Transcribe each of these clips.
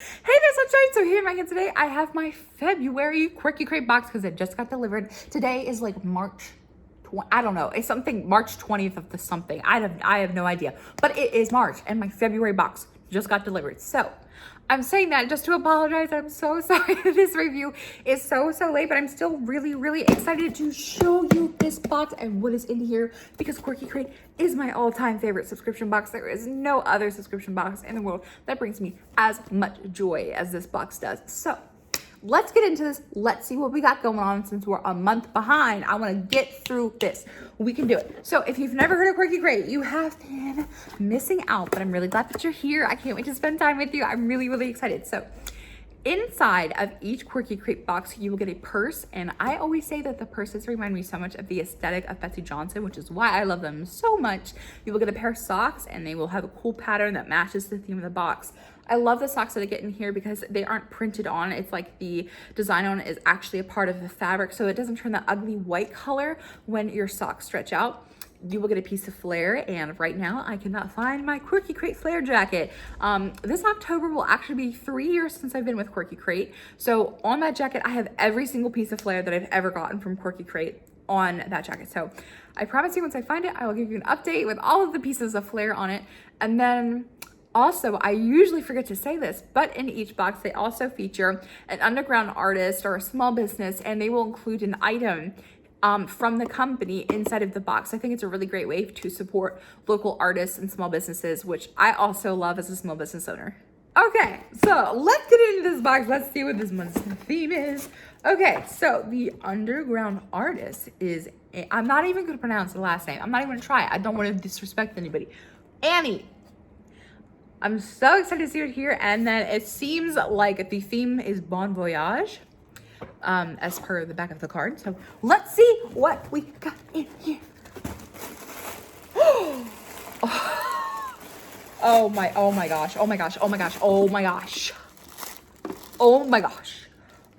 Hey there, sunshine! So here again today, I have my February Quirky Crate box because it just got delivered. Today is like I don't know. It's something March 20th of the something. I have no idea. But it is March and my February box just got delivered. So I'm saying that just to apologize. I'm so sorry that this review is so late, but I'm still really excited to show you this box and what is in here because Quirky Crate is my all-time favorite subscription box. There is no other subscription box in the world that brings me as much joy as this box does. So let's get into this. Let's see what we got going on since we're a month behind. I want to get through this. We can do it. So if you've never heard of Quirky Crate, you have been missing out, but I'm really glad that you're here. I can't wait to spend time with you. I'm really excited. So inside of each Quirky Crate box, you will get a purse. And I always say that the purses remind me so much of the aesthetic of Betsy Johnson, which is why I love them so much. You will get a pair of socks and they will have a cool pattern that matches the theme of the box. I love the socks that I get in here because they aren't printed on. It's like the design on it is actually a part of the fabric, so it doesn't turn that ugly white color when your socks stretch out. You will get a piece of flare, and right now I cannot find my Quirky Crate flare jacket. This October will actually be 3 years since I've been with Quirky Crate. So on that jacket, I have every single piece of flare that I've ever gotten from Quirky Crate on that jacket. So I promise you once I find it, I will give you an update with all of the pieces of flare on it. And then also, I usually forget to say this, but in each box, they also feature an underground artist or a small business, and they will include an item from the company inside of the box. I think it's a really great way to support local artists and small businesses, which I also love as a small business owner. Okay, so let's get into this box. Let's see what this month's theme is. Okay, so the underground artist is, I'm not even going to pronounce the last name. I'm not even going to try. I don't want to disrespect anybody. Annie. I'm so excited to see it here. And then it seems like the theme is Bon Voyage, as per the back of the card. So let's see what we got in here. Oh my gosh.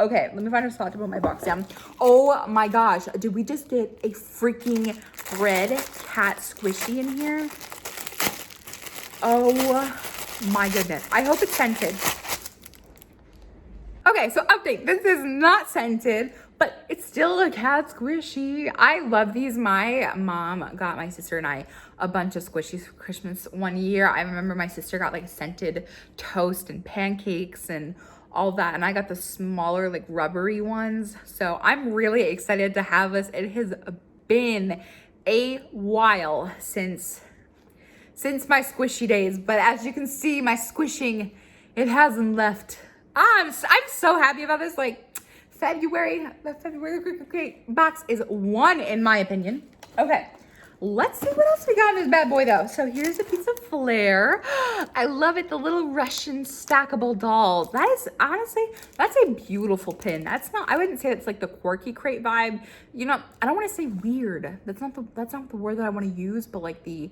Okay, let me find a spot to put my box down. Oh my gosh, did we just get a freaking red cat squishy in here? Oh my goodness. I hope it's scented. Okay, so update. This is not scented, but it's still a cat squishy. I love these. My mom got my sister and I a bunch of squishies for Christmas one year. I remember my sister got like scented toast and pancakes and all that. And I got the smaller like rubbery ones. So I'm really excited to have this. It has been a while since my squishy days, but as you can see, my squishing, it hasn't left. I'm so happy about this. Like the February Quirky Crate box is one in my opinion. Okay, let's see what else we got in this bad boy though. So here's a piece of flare. I love it, the little Russian stackable dolls. That is honestly, that's a beautiful pin. That's not, I wouldn't say it's like the Quirky Crate vibe. You know, I don't want to say weird. That's not the word that I want to use, but like the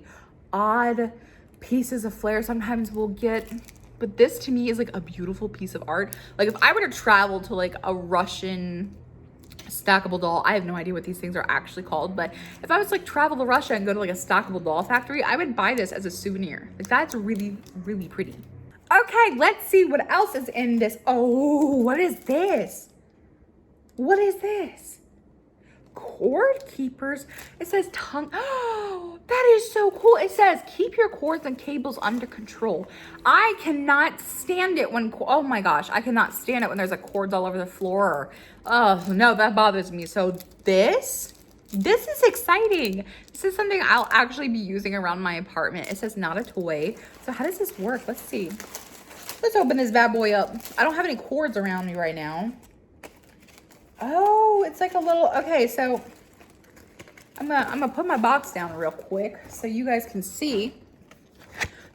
odd pieces of flare sometimes we'll get, but this to me is like a beautiful piece of art. Like if I were to travel to like a Russian stackable doll, I have no idea what these things are actually called, but if I was like travel to Russia and go to like a stackable doll factory, I would buy this as a souvenir. Like that's really pretty. Okay, let's see what else is in this. Oh, what is this? What is this? Cord keepers. It says tongue. Oh, that is so cool. It says keep your cords and cables under control. I cannot stand it when, oh my gosh, I cannot stand it when there's like cords all over the floor. Oh no, that bothers me. So this is exciting. This is something I'll actually be using around my apartment. It says not a toy. So how does this work? Let's see. Let's open this bad boy up. I don't have any cords around me right now. Oh, it's like a little, okay, so I'm gonna put my box down real quick so you guys can see.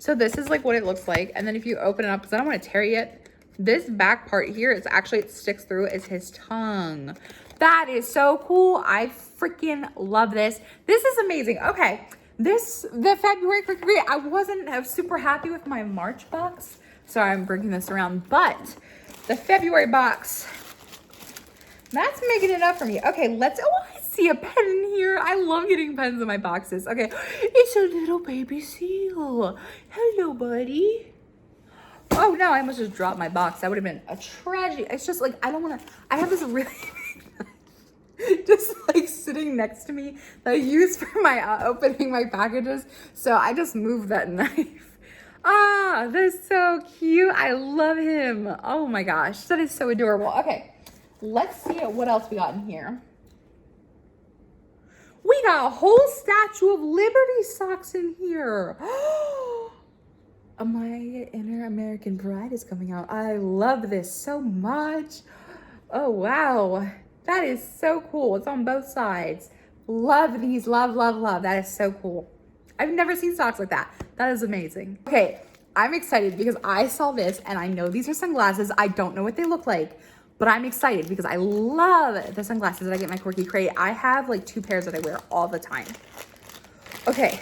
So this is like what it looks like. And then if you open it up, because I don't want to tear it, this back part here is actually, it sticks through, is his tongue. That is so cool. I freaking love this. This is amazing. Okay, the February Quirky Crate, I wasn't super happy with my March box. Sorry, I'm bringing this around, but the February box, that's making it up for me. Okay, oh, I see a pen in here. I love getting pens in my boxes. Okay, it's a little baby seal. Hello, buddy. Oh no, I almost just dropped my box. That would have been a tragedy. It's just like, I don't want to, I have this really just like sitting next to me that I use for my opening my packages. So I just moved that knife. Ah, that's so cute. I love him. Oh my gosh, that is so adorable. Okay, let's see what else we got in here. We got a whole Statue of Liberty socks in here. My inner American pride is coming out. I love this so much. Oh, wow. That is so cool. It's on both sides. Love these. Love, love, love. That is so cool. I've never seen socks like that. That is amazing. Okay, I'm excited because I saw this and I know these are sunglasses. I don't know what they look like, but I'm excited because I love the sunglasses that I get in my Quirky Crate. I have like 2 pairs that I wear all the time. Okay.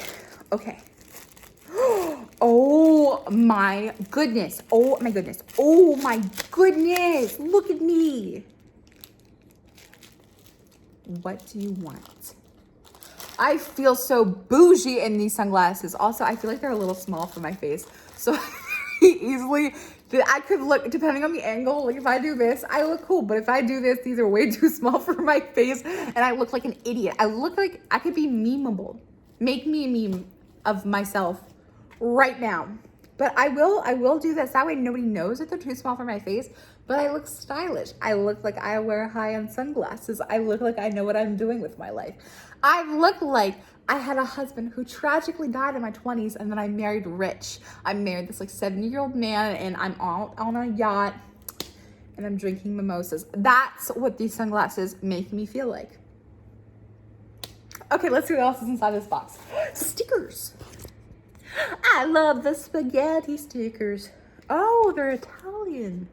Oh my goodness. Oh my goodness. Oh my goodness. Look at me. What do you want? I feel so bougie in these sunglasses. Also, I feel like they're a little small for my face. So easily, I could look, depending on the angle, like if I do this, I look cool. But if I do this, these are way too small for my face and I look like an idiot. I look like I could be memeable. Make me a meme of myself right now. But I will do this. That way nobody knows that they're too small for my face, but I look stylish. I look like I wear high-end sunglasses. I look like I know what I'm doing with my life. I look like I had a husband who tragically died in my 20s and then I married rich. I married this like 70-year-old man and I'm out on a yacht and I'm drinking mimosas. That's what these sunglasses make me feel like. Okay, let's see what else is inside this box. Stickers. I love the spaghetti stickers. Oh, they're Italian.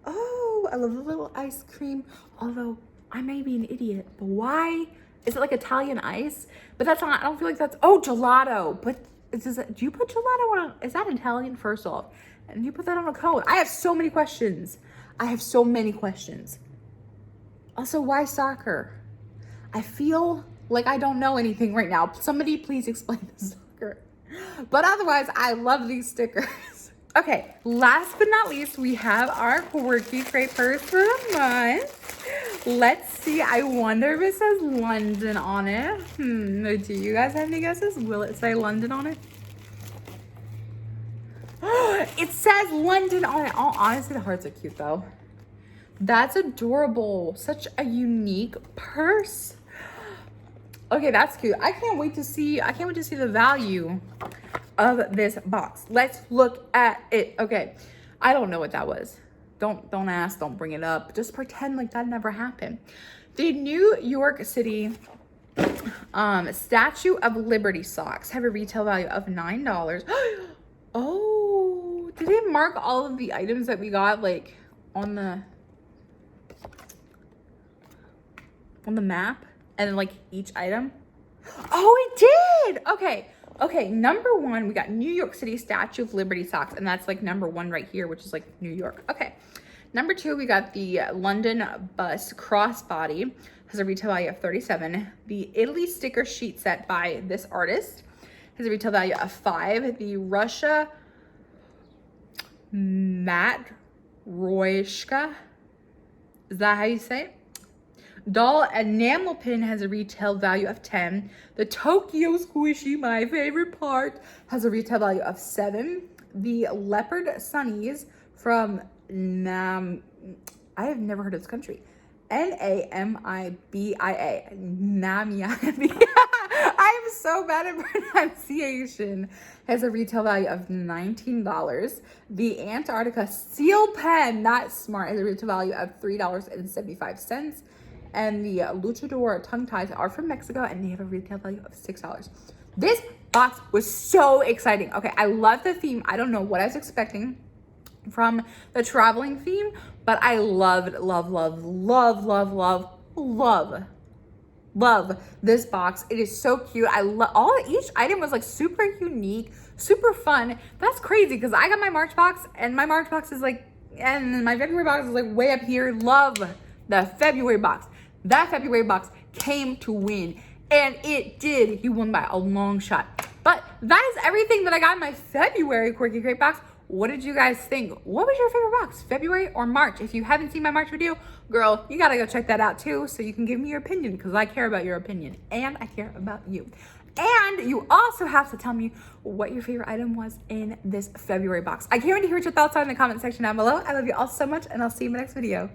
Oh, I love the little ice cream. Although I may be an idiot, but why is it like Italian ice? But that's not, I don't feel like that's, oh, gelato. But do you put gelato on, is that Italian first off? And you put that on a cone? I have so many questions. Also, why soccer? I feel like I don't know anything right now. Somebody please explain the soccer. But otherwise, I love these stickers. Okay, last but not least, we have our Quirky Crate purse for the month. Let's see. I wonder if it says London on it. Do you guys have any guesses? Will it say London on it? It says London on it. Oh, honestly, the hearts are cute though. That's adorable. Such a unique purse. Okay, that's cute. I can't wait to see the value of this box. Let's look at it. Okay, I don't know what that was. Don't ask, don't bring it up. Just pretend like that never happened. The New York City Statue of Liberty socks have a retail value of $9. Oh, did they mark all of the items that we got like on the map? And then like each item. Oh, it did. Okay, number 1, we got New York City Statue of Liberty socks, and that's like number 1 right here, which is like New York. Okay, number 2, we got the London bus crossbody, has a retail value of $37. The Italy sticker sheet set by this artist has a retail value of $5. The Russia Matryoshka, is that how you say it? Doll enamel pin has a retail value of $10. The Tokyo squishy, my favorite part, has a retail value of $7. The leopard sunnies from I have never heard of this country. Namibia. Namibia. I'm so bad at pronunciation. Has a retail value of $19. The Antarctica seal pen, not smart, has a retail value of $3.75. And the luchador tongue ties are from Mexico and they have a retail value of $6. This box was so exciting. Okay, I love the theme. I don't know what I was expecting from the traveling theme, but I love this box. It is so cute. I love each item was like super unique, super fun. That's crazy because I got my March box and my March box is like, and my February box is like way up here. Love the February box. That February box came to win, and it did. He won by a long shot. But that is everything that I got in my February Quirky Crate box. What did you guys think? What was your favorite box, February or March? If you haven't seen my March video, girl, you gotta go check that out too, so you can give me your opinion, because I care about your opinion and I care about you. And you also have to tell me what your favorite item was in this February box. I can't wait to hear what your thoughts are in the comment section down below. I love you all so much, and I'll see you in my next video.